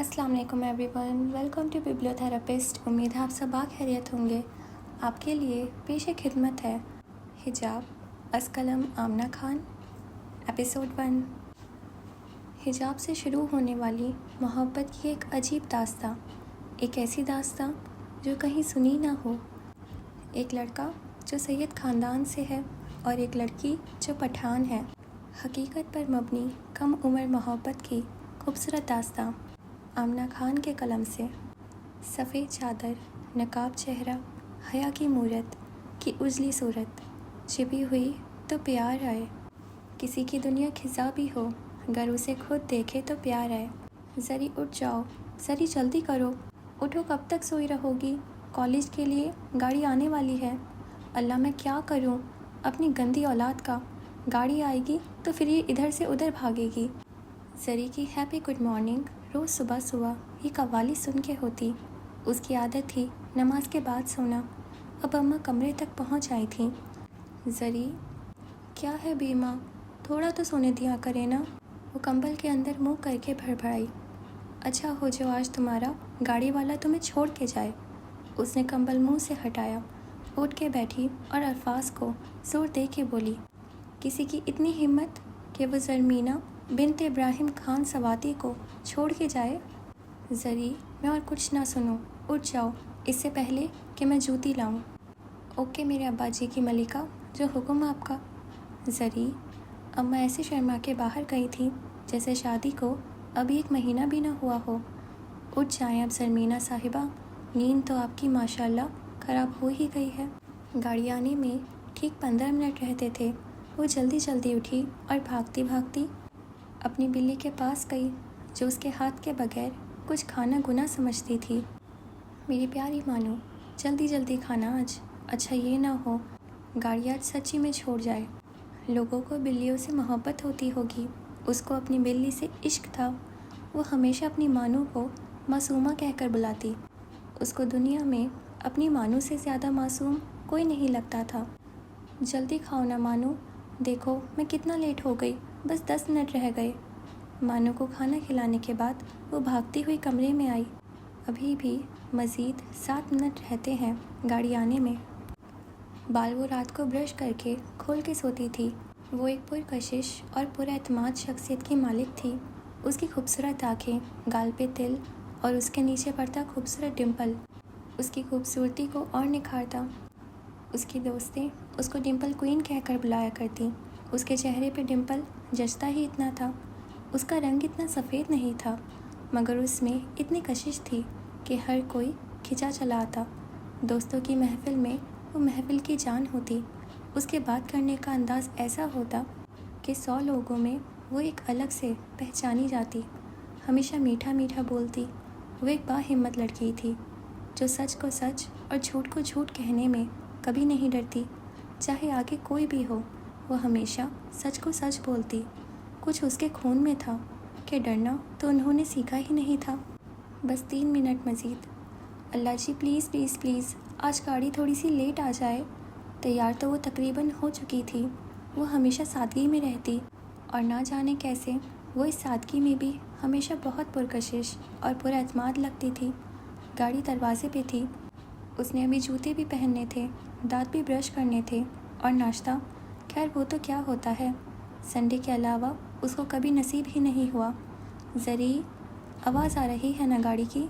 अस्सलाम वालेकुम everyone, welcome to बिब्लियोथेरेपिस्ट। उम्मीद है आप सब खैरियत होंगे। आपके लिए पेश खिदमत है हिजाब अस्कलम आमना खान, एपिसोड 1। हिजाब से शुरू होने वाली मोहब्बत की एक अजीब दास्तां, एक ऐसी दास्तां जो कहीं सुनी ना हो। एक लड़का जो सैयद ख़ानदान से है और एक लड़की जो पठान है। हकीकत पर मबनी कम उम्र मोहब्बत की खूबसूरत दास्तां आमना खान के कलम से। सफ़ेद चादर, नकाब चेहरा, हया की मूरत की उजली सूरत, छिपी हुई तो प्यार आए। किसी की दुनिया खिजा भी हो, अगर उसे खुद देखे तो प्यार आए। ज़री उठ जाओ, ज़री जल्दी करो, उठो, कब तक सोई रहोगी? कॉलेज के लिए गाड़ी आने वाली है। अल्लाह मैं क्या करूं अपनी गंदी औलाद का। गाड़ी आएगी तो फिर ये इधर से उधर भागेगी। ज़री की हैप्पी गुड मॉर्निंग रोज़ सुबह सुबह ये कव्वाली सुन के होती। उसकी आदत थी नमाज के बाद सोना। अब अम्मा कमरे तक पहुंच आई थी। ज़री, क्या है बीमा, थोड़ा तो सोने दिया करे ना। वो कंबल के अंदर मुंह करके भड़बड़ाई। अच्छा हो जो आज तुम्हारा गाड़ी वाला तुम्हें छोड़ के जाए। उसने कंबल मुंह से हटाया, उठ के बैठी और अल्फाज को जोर दे के बोली, किसी की इतनी हिम्मत कि वो ज़रमीना बिन्त इब्राहिम खान सवाती को छोड़ के जाए। ज़री, मैं और कुछ ना सुनूं, उठ जाओ इससे पहले कि मैं जूती लाऊं। ओके मेरे अब्बा जी की मलिका, जो हुक्म आपका। ज़री, अम्मा ऐसे शर्मा के बाहर गई थी जैसे शादी को अभी 1 महीना भी ना हुआ हो। उठ जाएं अब ज़रमीना साहिबा, नींद तो आपकी माशाल्लाह ख़राब हो ही गई है। गाड़ी आने में ठीक 15 मिनट रहते थे। वो जल्दी जल्दी उठी और भागती भागती अपनी बिल्ली के पास गई, जो उसके हाथ के बगैर कुछ खाना गुनाह समझती थी। मेरी प्यारी मानो, जल्दी जल्दी खाना आज, अच्छा ये ना हो गाड़ी आज सच्ची में छोड़ जाए। लोगों को बिल्लियों से मोहब्बत होती होगी, उसको अपनी बिल्ली से इश्क था। वो हमेशा अपनी मानो को मासूमा कहकर बुलाती। उसको दुनिया में अपनी मानो से ज़्यादा मासूम कोई नहीं लगता था। जल्दी खाओ ना मानो, देखो मैं कितना लेट हो गई, बस 10 मिनट रह गए। मानो को खाना खिलाने के बाद वो भागती हुई कमरे में आई। अभी भी मज़ीद 7 मिनट रहते हैं गाड़ी आने में। बाल वो रात को ब्रश करके खोल के सोती थी। वो एक पुरकशिश और पुरएतमाद शख्सियत की मालिक थी। उसकी खूबसूरत आँखें, गाल पे तिल और उसके नीचे पड़ता खूबसूरत डिम्पल उसकी खूबसूरती को और निखारता। उसकी दोस्तें उसको डिम्पल क्वीन कहकर बुलाया करती। उसके चेहरे पे डिम्पल जचता ही इतना था। उसका रंग इतना सफ़ेद नहीं था, मगर उसमें इतनी कशिश थी कि हर कोई खिंचा चला आता। दोस्तों की महफिल में वो महफिल की जान होती। उसके बात करने का अंदाज़ ऐसा होता कि 100 लोगों में वो एक अलग से पहचानी जाती। हमेशा मीठा मीठा बोलती। वो एक बाहिम्मत लड़की थी जो सच को सच और झूठ को झूठ कहने में कभी नहीं डरती। चाहे आगे कोई भी हो, वो हमेशा सच को सच बोलती। कुछ उसके खून में था कि डरना तो उन्होंने सीखा ही नहीं था। बस 3 मिनट मज़ीद। अल्लाह जी प्लीज़ प्लीज़ प्लीज़, आज गाड़ी थोड़ी सी लेट आ जाए। तैयार तो वो तकरीबन हो चुकी थी। वो हमेशा सादगी में रहती और ना जाने कैसे वो इस सादगी में भी हमेशा बहुत पुरकशिश और पुरएतमाद लगती थी। गाड़ी दरवाजे पे थी। उसने अभी जूते भी पहनने थे, दांत भी ब्रश करने थे और नाश्ता, खैर वो तो क्या होता है, संडे के अलावा उसको कभी नसीब ही नहीं हुआ। ज़री, आवाज़ आ रही है ना गाड़ी की?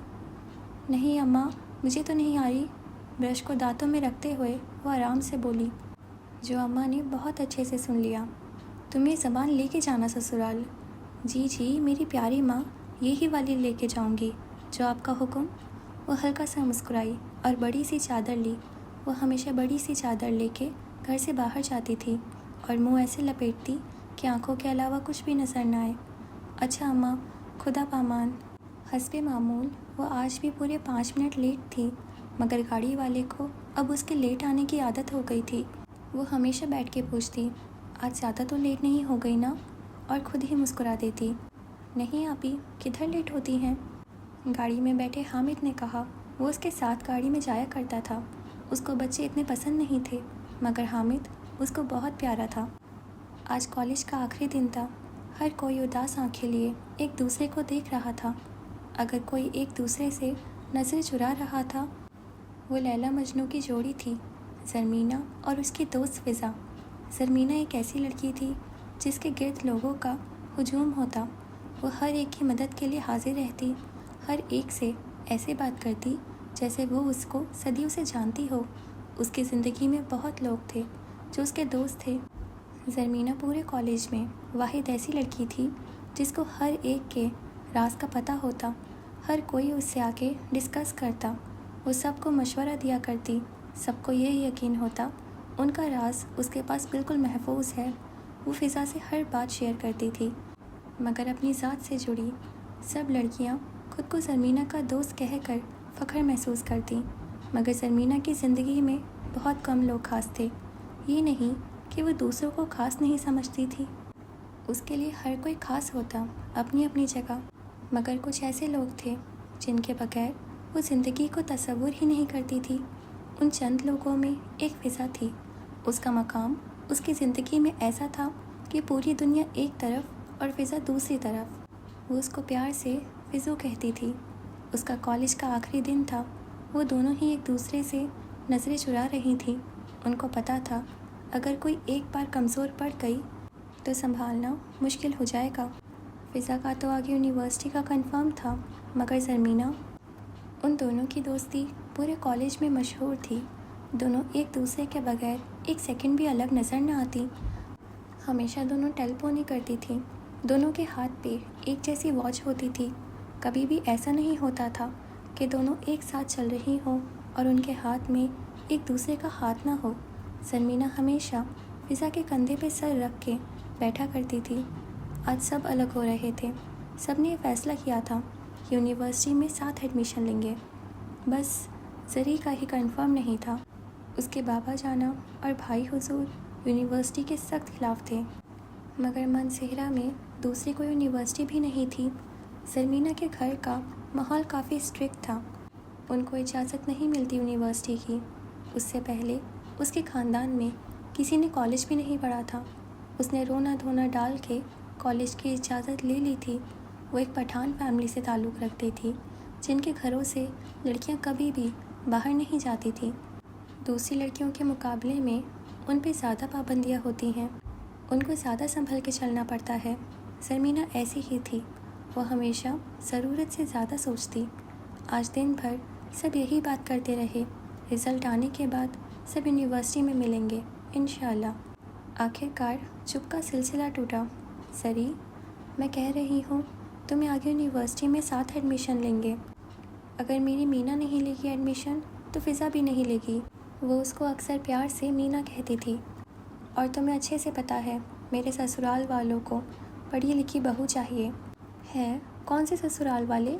नहीं अम्मा, मुझे तो नहीं आ रही। ब्रश को दांतों में रखते हुए वो आराम से बोली, जो अम्मा ने बहुत अच्छे से सुन लिया। तुम्हें ज़बान लेके जाना ससुराल। जी जी मेरी प्यारी माँ, यही वाली लेके जाऊँगी, जो आपका हुक्म। वो हल्का सा मुस्कुराई और बड़ी सी चादर ली। वो हमेशा बड़ी सी चादर लेके घर से बाहर जाती थी और मुंह ऐसे लपेटती कि आंखों के अलावा कुछ भी नज़र न आए। अच्छा अम्मा, खुदा पामान। हस्बे मामूल वो आज भी पूरे 5 मिनट लेट थी, मगर गाड़ी वाले को अब उसके लेट आने की आदत हो गई थी। वो हमेशा बैठ के पूछती, आज ज़्यादा तो लेट नहीं हो गई ना, और खुद ही मुस्कुरा देती। नहीं आपी, किधर लेट होती हैं? गाड़ी में बैठे हामिद ने कहा। वो उसके साथ गाड़ी में जाया करता था। उसको बच्चे इतने पसंद नहीं थे, मगर हामिद उसको बहुत प्यारा था। आज कॉलेज का आखिरी दिन था। हर कोई उदास आंखें लिए एक दूसरे को देख रहा था। اگر کوئی ایک دوسرے سے نظر چرا رہا تھا وہ لیلا مجنوں کی جوڑی تھی، زرمینہ اور اس کی دوست فضا۔ زرمینہ ایک ایسی لڑکی تھی جس کے گرد لوگوں کا ہجوم ہوتا۔ وہ ہر ایک کی مدد کے لیے حاضر رہتی، ہر ایک سے ایسے بات کرتی جیسے وہ اس کو صدیوں سے جانتی ہو۔ اس کی زندگی میں بہت لوگ تھے جو اس کے دوست تھے۔ زرمینہ پورے کالج میں واحد ایسی لڑکی تھی جس کو ہر ایک کے راز کا پتہ ہوتا، ہر کوئی اس سے آ کے ڈسکس کرتا، وہ سب کو مشورہ دیا کرتی، سب کو یہ یقین ہوتا ان کا راز اس کے پاس بالکل محفوظ ہے۔ وہ فضا سے ہر بات شیئر کرتی تھی، مگر اپنی ذات سے جڑی سب لڑکیاں خود کو زرمینہ کا دوست کہہ کر فخر محسوس کرتی، مگر زرمینہ کی زندگی میں بہت کم لوگ خاص تھے۔ یہ نہیں کہ وہ دوسروں کو خاص نہیں سمجھتی تھی، اس کے لیے ہر کوئی خاص ہوتا اپنی اپنی جگہ، مگر کچھ ایسے لوگ تھے جن کے بغیر وہ زندگی کو تصور ہی نہیں کرتی تھی۔ ان چند لوگوں میں ایک فضا تھی۔ اس کا مقام اس کی زندگی میں ایسا تھا کہ پوری دنیا ایک طرف اور فضا دوسری طرف۔ وہ اس کو پیار سے فضو کہتی تھی۔ اس کا کالج کا آخری دن تھا، وہ دونوں ہی ایک دوسرے سے نظریں چرا رہی تھیں۔ ان کو پتہ تھا اگر کوئی ایک بار کمزور پڑ گئی تو سنبھالنا مشکل ہو جائے گا۔ فضا کا تو آگے یونیورسٹی کا کنفرم تھا، مگر زرمینہ، ان دونوں کی دوستی پورے کالج میں مشہور تھی۔ دونوں ایک دوسرے کے بغیر ایک سیکنڈ بھی الگ نظر نہ آتی، ہمیشہ دونوں ٹیلیفون کرتی تھیں۔ دونوں کے ہاتھ پہ ایک جیسی واچ ہوتی تھی، کبھی بھی ایسا نہیں ہوتا تھا کہ دونوں ایک ساتھ چل رہی ہوں اور ان کے ہاتھ میں ایک دوسرے کا ہاتھ نہ ہو۔ زرمینہ ہمیشہ فضا کے کندھے پہ سر رکھ کے بیٹھا کرتی تھی۔ آج سب الگ ہو رہے تھے، سب نے یہ فیصلہ کیا تھا کہ یونیورسٹی میں ساتھ ایڈمیشن لیں گے، بس زری کا ہی کنفرم نہیں تھا۔ اس کے بابا جانا اور بھائی حضور یونیورسٹی کے سخت خلاف تھے، مگر منصہرہ میں دوسری کوئی یونیورسٹی بھی نہیں تھی۔ زرمینہ کے گھر کا ماحول کافی اسٹرکٹ تھا، ان کو اجازت نہیں ملتی یونیورسٹی کی۔ اس سے پہلے اس کے خاندان میں کسی نے کالج بھی نہیں پڑھا تھا۔ اس نے رونا دھونا ڈال کے کالج کی اجازت لے لی تھی۔ وہ ایک پٹھان فیملی سے تعلق رکھتی تھی، جن کے گھروں سے لڑکیاں کبھی بھی باہر نہیں جاتی تھیں۔ دوسری لڑکیوں کے مقابلے میں ان پہ زیادہ پابندیاں ہوتی ہیں، ان کو زیادہ سنبھل کے چلنا پڑتا ہے۔ زرمینہ ایسی ہی تھی، وہ ہمیشہ ضرورت سے زیادہ سوچتی۔ آج دن بھر سب یہی بات کرتے رہے، رزلٹ آنے کے بعد سب یونیورسٹی میں ملیں گے انشاءاللہ۔ آخر کار چپ کا سلسلہ ٹوٹا۔ زری، میں کہہ رہی ہوں تمہیں آگے یونیورسٹی میں ساتھ ایڈمیشن لیں گے۔ اگر میری مینا نہیں لے گی ایڈمیشن تو فضا بھی نہیں لے گی۔ وہ اس کو اکثر پیار سے مینا کہتی تھی۔ اور تمہیں اچھے سے پتہ ہے میرے سسرال والوں کو پڑھی لکھی بہو چاہیے ہے۔ کون سے سسرال والے؟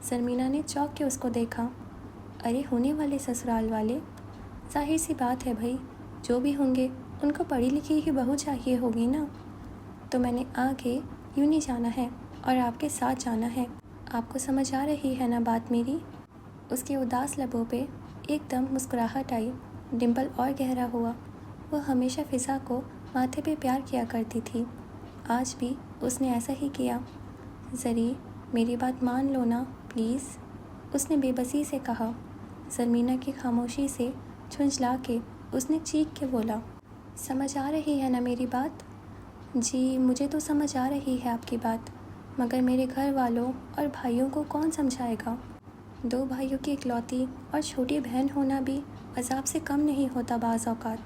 زرمینہ نے چونک کے اس کو دیکھا۔ ارے ہونے والے سسرال والے، ظاہر سی بات ہے بھائی، جو بھی ہوں گے ان کو پڑھی لکھی ہی بہو چاہیے ہوگی نا۔ تو میں نے آگے یوں نہیں جانا ہے اور آپ کے ساتھ جانا ہے۔ آپ کو سمجھ آ رہی ہے نا بات میری؟ اس کے اداس لبوں پہ ایک دم مسکراہٹ آئی، ڈمپل اور گہرا ہوا۔ وہ ہمیشہ فضا کو ماتھے پہ پیار کیا کرتی تھی، آج بھی اس نے ایسا ہی کیا۔ زری، میری بات مان لو نا پلیز، اس نے بے بسی سے کہا۔ زرمینہ کی خاموشی سے جھنجھلا کے اس نے چیخ کے بولا، سمجھ آ رہی ہے نا میری بات؟ جی مجھے تو سمجھ آ رہی ہے آپ کی بات، مگر میرے گھر والوں اور بھائیوں کو کون سمجھائے گا؟ دو بھائیوں کی اکلوتی اور چھوٹی بہن ہونا بھی عذاب سے کم نہیں ہوتا بعض اوقات۔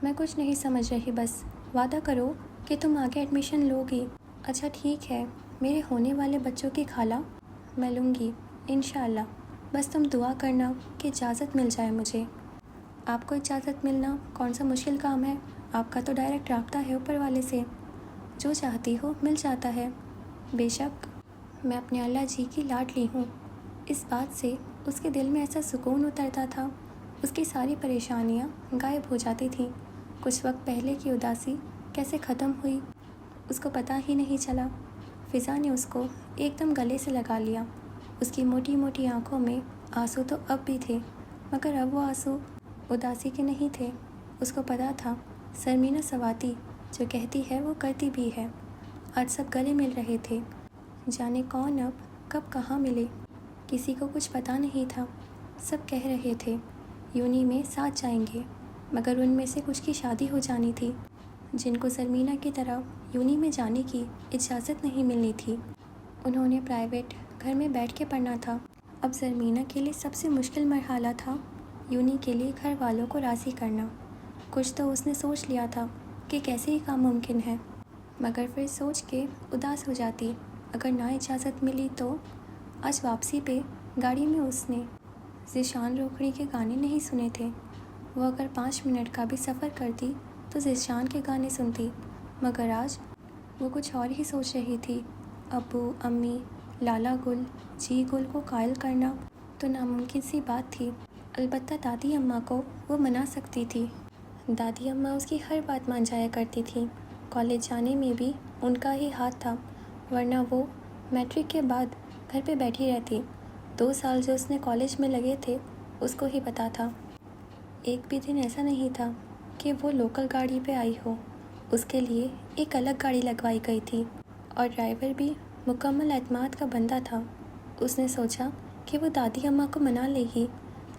میں کچھ نہیں سمجھ رہی، بس وعدہ کرو کہ تم آگے ایڈمیشن لو گی۔ اچھا ٹھیک ہے، میرے ہونے والے بچوں کی خالہ، میں لوں گی انشاءاللہ، بس تم دعا کرنا کہ اجازت مل جائے مجھے۔ آپ کو اجازت ملنا کون سا مشکل کام ہے؟ آپ کا تو ڈائریکٹ رابطہ ہے اوپر والے سے، جو چاہتی ہو مل جاتا ہے۔ بے شک، میں اپنے اللہ جی کی لاڈلی ہوں۔ اس بات سے اس کے دل میں ایسا سکون اترتا تھا، اس کی ساری پریشانیاں غائب ہو جاتی تھیں۔ کچھ وقت پہلے کی اداسی کیسے ختم ہوئی اس کو پتہ ہی نہیں چلا۔ فضا نے اس کو ایک دم گلے سے لگا لیا۔ اس کی موٹی موٹی آنکھوں میں آنسو تو اب بھی تھے، مگر اب وہ آنسو اداسی کے نہیں تھے۔ اس کو پتہ تھا زرمینہ سواتی جو کہتی ہے وہ کرتی بھی ہے۔ آج سب گلے مل رہے تھے، جانے کون اب कब कहाँ मिले, किसी को कुछ पता नहीं था। सब कह रहे थे यूनी में साथ जाएंगे, मगर उनमें से कुछ की शादी हो जानी थी, जिनको ज़रमीना की तरह यूनी में जाने की इजाज़त नहीं मिलनी थी। उन्होंने प्राइवेट घर में बैठ के पढ़ना था। अब ज़रमीना के लिए सबसे मुश्किल मरहला था यूनी के लिए घर वालों को राज़ी करना। कुछ तो उसने सोच लिया था कि कैसे ही काम मुमकिन है, मगर फिर सोच के उदास हो जाती अगर ना इजाज़त मिली तो। आज वापसी पे गाड़ी में उसने ज़ीशान रोकड़ी के गाने नहीं सुने थे। वो अगर 5 मिनट का भी सफ़र करती तो ज़ीशान के गाने सुनती, मगर आज वो कुछ और ही सोच रही थी। अब्बू, अम्मी, लाला गुल, जी गुल को कायल करना तो नामुमकिन सी बात थी। अलबत्ता दादी अम्मा को वो मना सकती थी। दादी अम्मा उसकी हर बात मान जाया करती थी। कॉलेज जाने में भी उनका ही हाथ था, वरना वो मैट्रिक के बाद घर पे बैठी रहती। 2 साल जो उसने कॉलेज में लगे थे उसको ही पता था। एक भी दिन ऐसा नहीं था कि वो लोकल गाड़ी पे आई हो। उसके लिए एक अलग गाड़ी लगवाई गई थी और ड्राइवर भी मुकम्मल एतमाद का बंदा था। उसने सोचा कि वो दादी अम्मा को मना लेगी।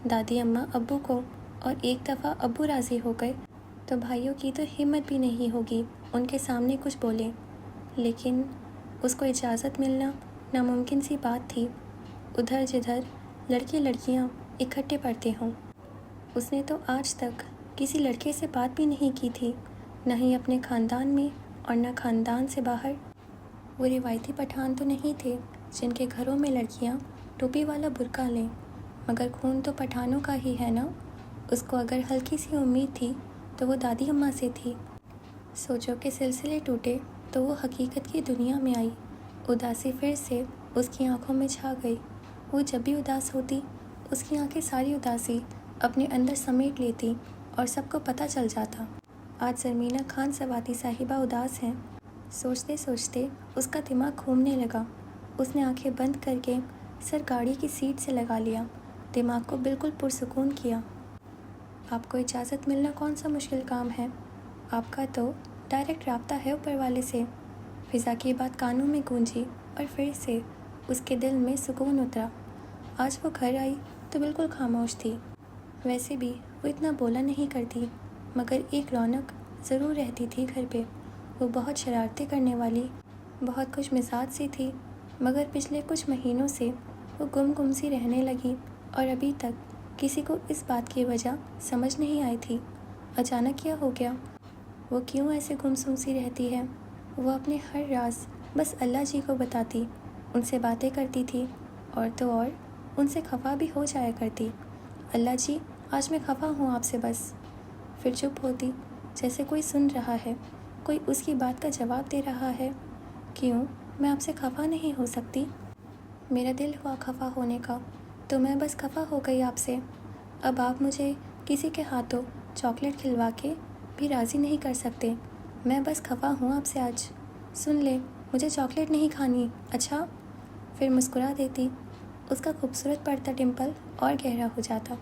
दादी अम्मा अब्बू को, और एक दफ़ा अब्बू राज़ी हो गए तो भाइयों की तो हिम्मत भी नहीं होगी उनके सामने कुछ बोले। लेकिन उसको इजाज़त मिलना नामुमकिन सी बात थी। उधर जिधर लड़के लड़कियां इकट्ठे पढ़ते हों। उसने तो आज तक किसी लड़के से बात भी नहीं की थी, न ही अपने ख़ानदान में और न ख़ानदान से बाहर। वो रिवायती पठान तो नहीं थे जिनके घरों में लड़कियां टोपी वाला बुर्का लें, मगर खून तो पठानों का ही है ना। उसको अगर हल्की सी उम्मीद थी तो वो दादी अम्मा से थी। सोचों के सिलसिले टूटे तो वो हकीकत की दुनिया में आई। उदासी फिर से उसकी आंखों में छा गई। वो जब भी उदास होती उसकी आंखें सारी उदासी अपने अंदर समेट लेती और सबको पता चल जाता। आज ज़रमीना खान सवाती साहिबा उदास हैं। सोचते सोचते उसका दिमाग घूमने लगा। उसने आंखें बंद करके सर गाड़ी की सीट से लगा लिया, दिमाग को बिल्कुल पुरसुकून किया। आपको इजाज़त मिलना कौन सा मुश्किल काम है। आपका तो डायरेक्ट राब्ता है ऊपर वाले से। फ़िज़ा की बात कानों में गूंजी और फिर से उसके दिल में सुकून उतरा। आज वो घर आई तो बिल्कुल खामोश थी। वैसे भी वो इतना बोला नहीं करती, मगर एक रौनक ज़रूर रहती थी घर पे। वो बहुत शरारतें करने वाली, बहुत खुश मिजाज सी थी, मगर पिछले कुछ महीनों से वो गुम सी रहने लगी और अभी तक किसी को इस बात की वजह समझ नहीं आई थी। अचानक क्या हो गया, वो क्यों ऐसे गुमसुम सी रहती है। वो अपने हर राज बस अल्लाह जी को बताती, उनसे बातें करती थी और तो और उनसे खफा भी हो जाया करती। अल्लाह जी, आज मैं खफा हूँ आपसे बस। फिर चुप होती, जैसे कोई सुन रहा है, कोई उसकी बात का जवाब दे रहा है। क्यों, मैं आपसे खफा नहीं हो सकती। मेरा दिल हुआ खफा होने का तो मैं बस खफा हो गई आपसे। अब आप मुझे किसी के हाथों चॉकलेट खिलवा के भी राज़ी नहीं कर सकते। मैं बस खफा हूँ आपसे आज। सुन ले, मुझे चॉकलेट नहीं खानी, अच्छा। फिर मुस्कुरा देती। उसका खूबसूरत पड़ता डिम्पल और गहरा हो जाता।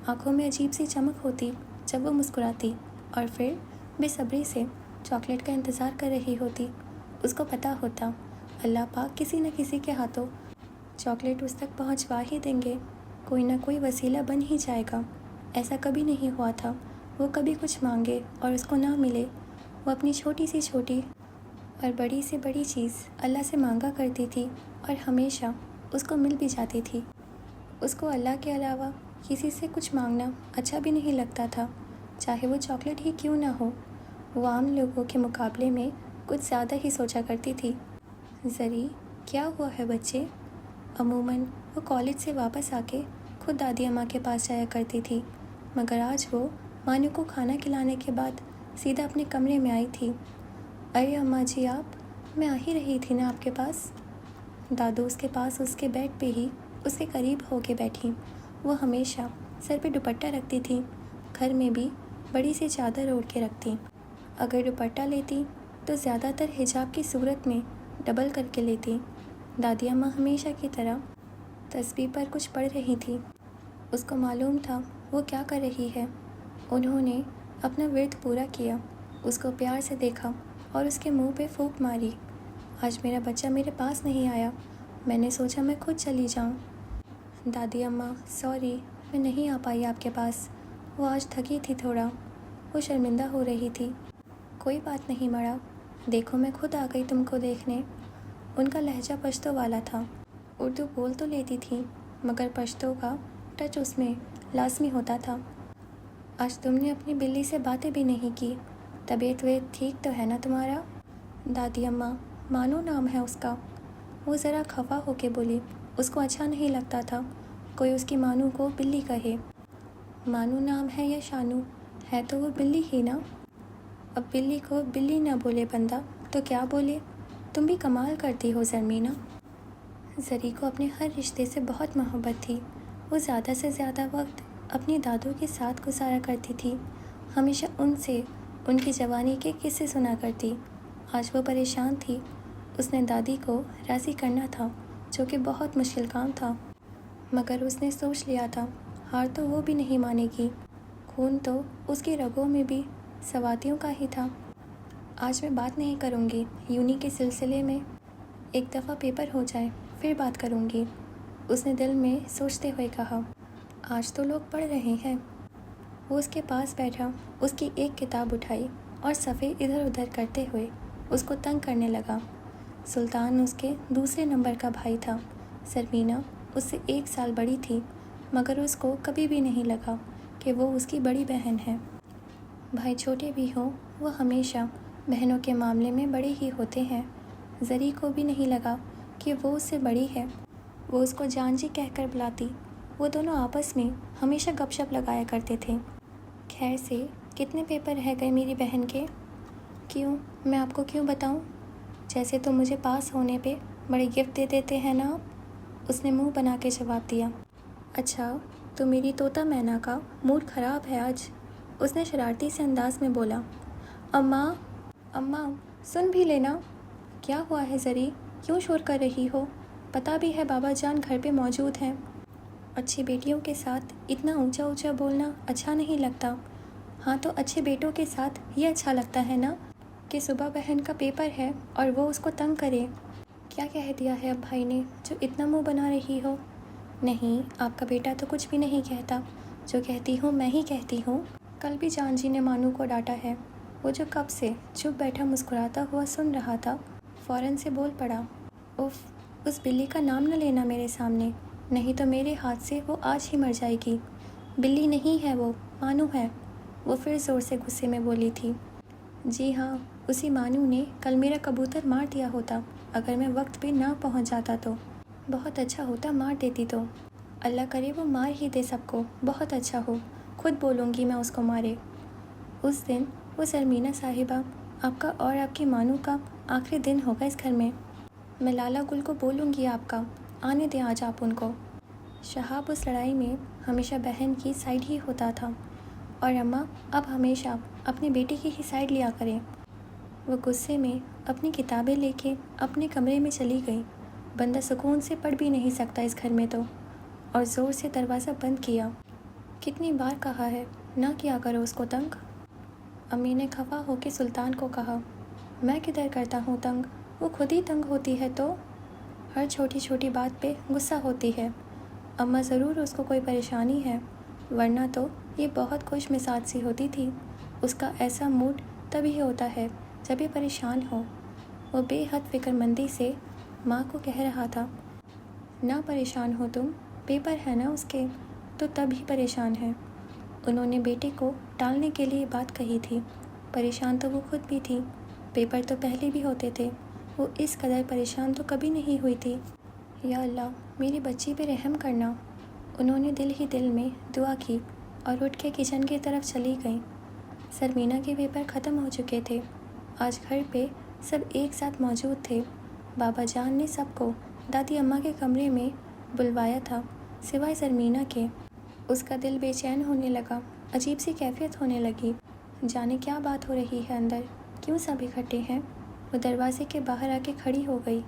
आंखों में अजीब सी चमक होती जब वो मुस्कुराती और फिर बेसब्री से चॉकलेट का इंतज़ार कर रही होती। उसको पता होता अल्लाह पाक किसी न किसी के हाथों चॉकलेट उस तक पहुंचवा ही देंगे। कोई ना कोई वसीला बन ही जाएगा। ऐसा कभी नहीं हुआ था वो कभी कुछ मांगे और उसको ना मिले। वो अपनी छोटी सी छोटी और बड़ी से बड़ी चीज़ अल्लाह से मांगा करती थी और हमेशा उसको मिल भी जाती थी। उसको अल्लाह के अलावा किसी से कुछ मांगना अच्छा भी नहीं लगता था, चाहे वो चॉकलेट ही क्यों ना हो। वो आम लोगों के मुकाबले में कुछ ज़्यादा ही सोचा करती थी। ज़री, क्या हुआ है बच्चे। अमूमन वो कॉलेज से वापस आके खुद दादी अम्मा के पास जाया करती थी, मगर आज वो मानू को खाना खिलाने के बाद सीधा अपने कमरे में आई थी। अरे अम्मा जी, आप, मैं आ ही रही थी ना आपके पास। दादू उसके पास उसके बेड पे ही उसके करीब होके बैठी। वो हमेशा सर पे दुपट्टा रखती थी, घर में भी बड़ी सी चादर ओढ़ के रखती। अगर दुपट्टा लेती तो ज़्यादातर हिजाब की सूरत में डबल करके लेती। दादी अम्मा हमेशा की तरह तस्बीह पर कुछ पढ़ रही थी। उसको मालूम था वो क्या कर रही है। उन्होंने अपना विर्द पूरा किया, उसको प्यार से देखा और उसके मुंह पे फूंक मारी। आज मेरा बच्चा मेरे पास नहीं आया, میں نے سوچا میں خود چلی جاؤں۔ دادی اماں سوری، میں نہیں آ پائی آپ کے پاس، وہ آج تھکی تھی تھوڑا، وہ شرمندہ ہو رہی تھی۔ کوئی بات نہیں مڑا، دیکھو میں خود آ گئی تم کو دیکھنے۔ ان کا لہجہ پشتو والا تھا، اردو بول تو لیتی تھی مگر پشتو کا ٹچ اس میں لازمی ہوتا تھا۔ آج تم نے اپنی بلی سے باتیں بھی نہیں کی، طبیعت ویت ٹھیک تو ہے نا تمہارا؟ دادی اماں مانو نام ہے اس کا، وہ ذرا خفا ہو کے بولی۔ اس کو اچھا نہیں لگتا تھا کوئی اس کی مانو کو بلی کہے۔ مانو نام ہے یا شانو ہے تو وہ بلی ہی نا۔ اب بلی کو بلی نہ بولے بندہ تو کیا بولے؟ تم بھی کمال کرتی ہو زرمینہ۔ زری کو اپنے ہر رشتے سے بہت محبت تھی، وہ زیادہ سے زیادہ وقت اپنی دادوں کے ساتھ گزارا کرتی تھی، ہمیشہ ان سے ان کی جوانی کے قصے سنا کرتی۔ آج وہ پریشان تھی، اس نے دادی کو راضی کرنا تھا جو کہ بہت مشکل کام تھا، مگر اس نے سوچ لیا تھا ہار تو وہ بھی نہیں مانے گی، خون تو اس کی رگوں میں بھی سواتیوں کا ہی تھا۔ آج میں بات نہیں کروں گی یونی کے سلسلے میں، ایک دفعہ پیپر ہو جائے پھر بات کروں گی، اس نے دل میں سوچتے ہوئے کہا۔ آج تو لوگ پڑھ رہے ہیں۔ وہ اس کے پاس بیٹھا، اس کی ایک کتاب اٹھائی اور صفحے ادھر ادھر کرتے ہوئے اس کو تنگ کرنے لگا۔ سلطان اس کے دوسرے نمبر کا بھائی تھا، زرمینہ اس سے 1 سال بڑی تھی، مگر اس کو کبھی بھی نہیں لگا کہ وہ اس کی بڑی بہن ہے۔ بھائی چھوٹے بھی ہوں، وہ ہمیشہ بہنوں کے معاملے میں بڑے ہی ہوتے ہیں۔ زری کو بھی نہیں لگا کہ وہ اس سے بڑی ہے، وہ اس کو جان جی کہہ کر بلاتی۔ وہ دونوں آپس میں ہمیشہ گپ شپ لگایا کرتے تھے۔ خیر سے کتنے پیپر رہ گئے میری بہن کے؟ کیوں، میں آپ کو کیوں بتاؤں؟ جیسے تو مجھے پاس ہونے پہ بڑے گفٹ دے دیتے ہیں نا آپ، اس نے منہ بنا کے جواب دیا۔ اچھا، تو میری طوطا مینا کا موڈ خراب ہے آج، اس نے شرارتی سے انداز میں بولا۔ اماں اماں سن بھی لینا۔ کیا ہوا ہے زری، کیوں شور کر رہی ہو؟ پتہ بھی ہے بابا جان گھر پہ موجود ہیں۔ اچھی بیٹیوں کے ساتھ اتنا اونچا اونچا بولنا اچھا نہیں لگتا۔ ہاں تو اچھے بیٹوں کے ساتھ یہ اچھا لگتا ہے نا کہ صبح بہن کا پیپر ہے اور وہ اس کو تنگ کرے۔ کیا کہہ دیا ہے اب بھائی نے جو اتنا منہ بنا رہی ہو؟ نہیں، آپ کا بیٹا تو کچھ بھی نہیں کہتا، جو کہتی ہوں میں ہی کہتی ہوں۔ کل بھی جان جی نے مانو کو ڈانٹا ہے، وہ جو کب سے چپ بیٹھا مسکراتا ہوا سن رہا تھا، فوراً سے بول پڑا۔ اف، اس بلی کا نام نہ لینا میرے سامنے، نہیں تو میرے ہاتھ سے وہ آج ہی مر جائے گی۔ بلی نہیں ہے وہ، مانو ہے، وہ پھر زور سے غصے میں بولی تھی۔ جی ہاں، اسی مانو نے کل میرا کبوتر مار دیا ہوتا، اگر میں وقت پہ نہ پہنچ جاتا تو۔ بہت اچھا ہوتا مار دیتی تو، اللہ کرے وہ مار ہی دے سب کو، بہت اچھا ہو، خود بولوں گی میں اس کو مارے۔ اس دن وہ زرمینہ صاحبہ، آپ کا اور آپ کی مانو کا آخری دن ہوگا اس گھر میں لالا گل کو بولوں گی آپ کا، آنے دیں آج آپ ان کو۔ شہاب اس لڑائی میں ہمیشہ بہن کی سائیڈ ہی ہوتا تھا، اور اماں اب ہمیشہ اپنے بیٹے کی ہی سائیڈ لیا کریں۔ وہ غصے میں اپنی کتابیں لے کے اپنے کمرے میں چلی گئی، بندہ سکون سے پڑھ بھی نہیں سکتا اس گھر میں تو، اور زور سے دروازہ بند کیا۔ کتنی بار کہا ہے نہ کیا کرو اس کو تنگ۔ امی نے خفا ہو کے سلطان کو کہا، میں کدھر کرتا ہوں تنگ، وہ خود ہی تنگ ہوتی ہے تو، ہر چھوٹی چھوٹی بات پہ غصہ ہوتی ہے۔ اماں ضرور اس کو کوئی پریشانی ہے، ورنہ تو یہ بہت خوش مزاج سی ہوتی تھی۔ اس کا ایسا موڈ تبھی ہوتا ہے جب یہ پریشان ہو۔ وہ بے حد فکر مندی سے ماں کو کہہ رہا تھا، نہ پریشان ہو تم، پیپر ہے نا اس کے، تو تب ہی پریشان ہے۔ انہوں نے بیٹے کو ٹالنے کے لیے بات کہی تھی، پریشان تو وہ خود بھی تھی، پیپر تو پہلے بھی ہوتے تھے، وہ اس قدر پریشان تو کبھی نہیں ہوئی تھی۔ یا اللہ میری بچی پہ رحم کرنا۔ انہوں نے دل ہی دل میں دعا کی اور اٹھ کے کچن کی طرف چلی گئیں۔ زرمینہ کے پیپر ختم ہو چکے تھے، آج گھر پہ سب ایک ساتھ موجود تھے۔ بابا جان نے سب کو دادی اماں کے کمرے میں بلوایا تھا سوائے زرمینہ کے۔ اس کا دل بے چین ہونے لگا، عجیب سی کیفیت ہونے لگی، جانے کیا بات ہو رہی ہے اندر، کیوں سب اکٹھے ہیں۔ وہ دروازے کے باہر آ کے کھڑی ہو گئی۔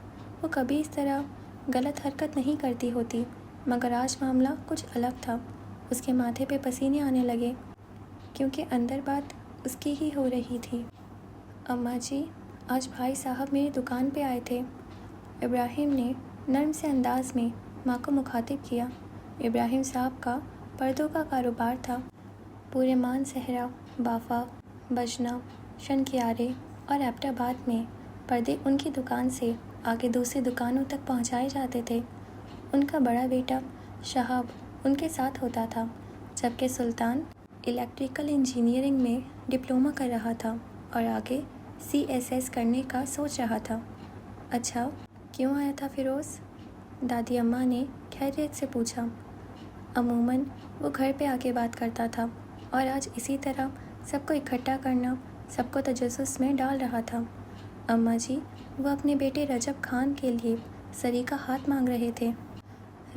وہ کبھی اس طرح غلط حرکت نہیں کرتی ہوتی، مگر آج معاملہ کچھ الگ تھا۔ اس کے ماتھے پہ پسینے آنے لگے، کیونکہ اندر بات اس کی ہی ہو رہی تھی۔ اماں جی، آج بھائی صاحب میری دکان پہ آئے تھے، ابراہیم نے नर्म से अंदाज में माँ को मुखातिब किया। इब्राहिम साहब का पर्दों का कारोबार था। पूरे मान सहरा, बाफा, बजना, शनकियारे और एबटाबाद में पर्दे उनकी दुकान से आगे दूसरी दुकानों तक पहुंचाए जाते थे। उनका बड़ा बेटा शहाब उनके साथ होता था, जबकि सुल्तान इलेक्ट्रिकल इंजीनियरिंग में डिप्लोमा कर रहा था और आगे CSS करने का सोच रहा था। अच्छा, क्यों आया था फिरोज़? दादी अम्मा ने खैरियत से पूछा। अमूमन वो घर पे आके बात करता था और आज इसी तरह सबको इकट्ठा करना सबको तजस्सुस में डाल रहा था। अम्मा जी, वो अपने बेटे रजब खान के लिए सरी का हाथ मांग रहे थे।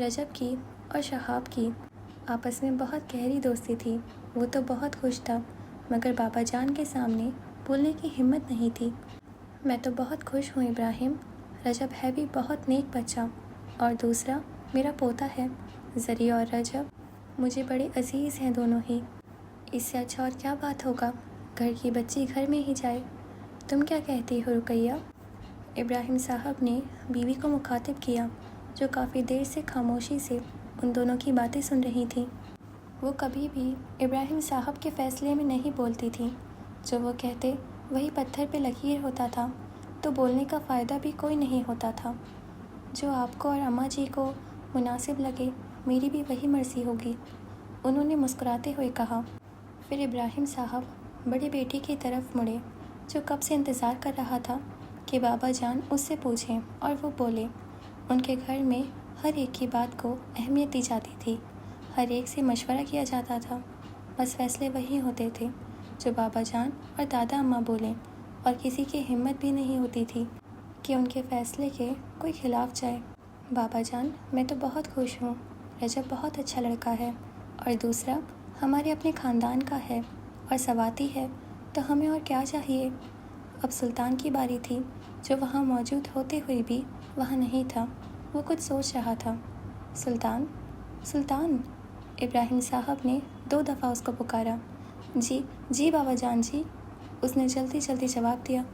रजब की और शहाब की आपस में बहुत गहरी दोस्ती थी। वो तो बहुत खुश था, मगर बाबा जान के सामने बोलने की हिम्मत नहीं थी। मैं तो बहुत खुश हूँ इब्राहिम, रजब है भी बहुत नेक बच्चा, और दूसरा मेरा पोता है। ज़री और रजब मुझे बड़े अजीज़ हैं दोनों ही। इससे अच्छा और क्या बात होगा, घर की बच्ची घर में ही जाए। तुम क्या कहती हो रुकैया? इब्राहिम साहब ने बीवी को मुखातिब किया, जो काफ़ी देर से खामोशी से उन दोनों की बातें सुन रही थी। वो कभी भी इब्राहिम साहब के फ़ैसले में नहीं बोलती थी। जो वो कहते वही पत्थर पे लकीर होता था, तो बोलने का फ़ायदा भी कोई नहीं होता था। जो आपको और अम्मा जी को मुनासिब लगे, मेरी भी वही मर्ज़ी होगी, उन्होंने मुस्कुराते हुए कहा। फिर इब्राहिम साहब बड़ी बेटी की तरफ मुड़े, जो कब से इंतज़ार कर रहा था कि बाबा जान उससे पूछें, और वो बोले। उनके घर में हर एक की बात को अहमियत दी जाती थी, हर एक से मशवरा किया जाता था। बस फैसले वही होते थे जो बाबा जान और दादा अम्मा बोलें, और किसी की हिम्मत भी नहीं होती थी कि उनके फ़ैसले के कोई खिलाफ जाए। बाबा जान, मैं तो बहुत खुश हूँ, रजब बहुत अच्छा लड़का है, और दूसरा हमारे अपने ख़ानदान का है और सवाती है, तो हमें और क्या चाहिए। अब सुल्तान की बारी थी, जो वहाँ मौजूद होते हुए भी वहाँ नहीं था। वो कुछ सोच रहा था। सुल्तान, सुल्तान, इब्राहिम साहब ने 2 दफ़ा उसको पुकारा। जी जी बाबा जान जी, उसने जल्दी जल्दी जवाब दिया।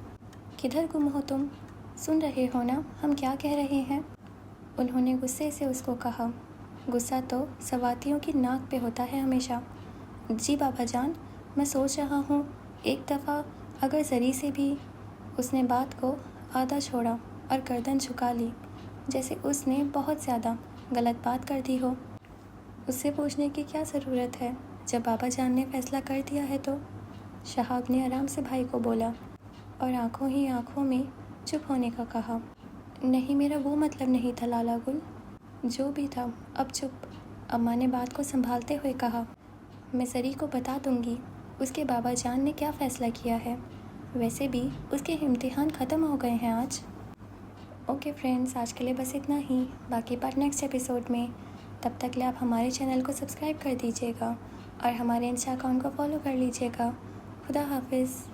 किधर गुम हो तुम? सुन रहे हो ना हम क्या कह रहे हैं? उन्होंने गुस्से से उसको कहा। गुस्सा तो सवातियों की नाक पे होता है हमेशा। जी बाबा जान, मैं सोच रहा हूँ एक दफ़ा अगर ज़री से भी। उसने बात को आधा छोड़ा और गर्दन झुका ली, जैसे उसने बहुत ज़्यादा गलत बात कर दी हो। उससे पूछने की क्या ज़रूरत है, जब बाबा जान ने फ़ैसला कर दिया है तो। शहाब ने आराम से भाई को बोला और आंखों ही आंखों में चुप होने का कहा। नहीं, मेरा वो मतलब नहीं था लाला गुल। जो भी था, अब चुप। अम्मा ने बात को संभालते हुए कहा। मैं ज़री को बता दूंगी उसके बाबा जान ने क्या फ़ैसला किया है। वैसे भी उसके इम्तिहान ख़त्म हो गए हैं आज। ओके फ्रेंड्स, आज के लिए बस इतना ही। बाकी पार्ट नेक्स्ट एपिसोड में। तब तक के लिए आप हमारे चैनल को सब्सक्राइब कर दीजिएगा और हमारे इंस्टा अकाउंट को फॉलो कर लीजिएगा। खुदा हाफिज़।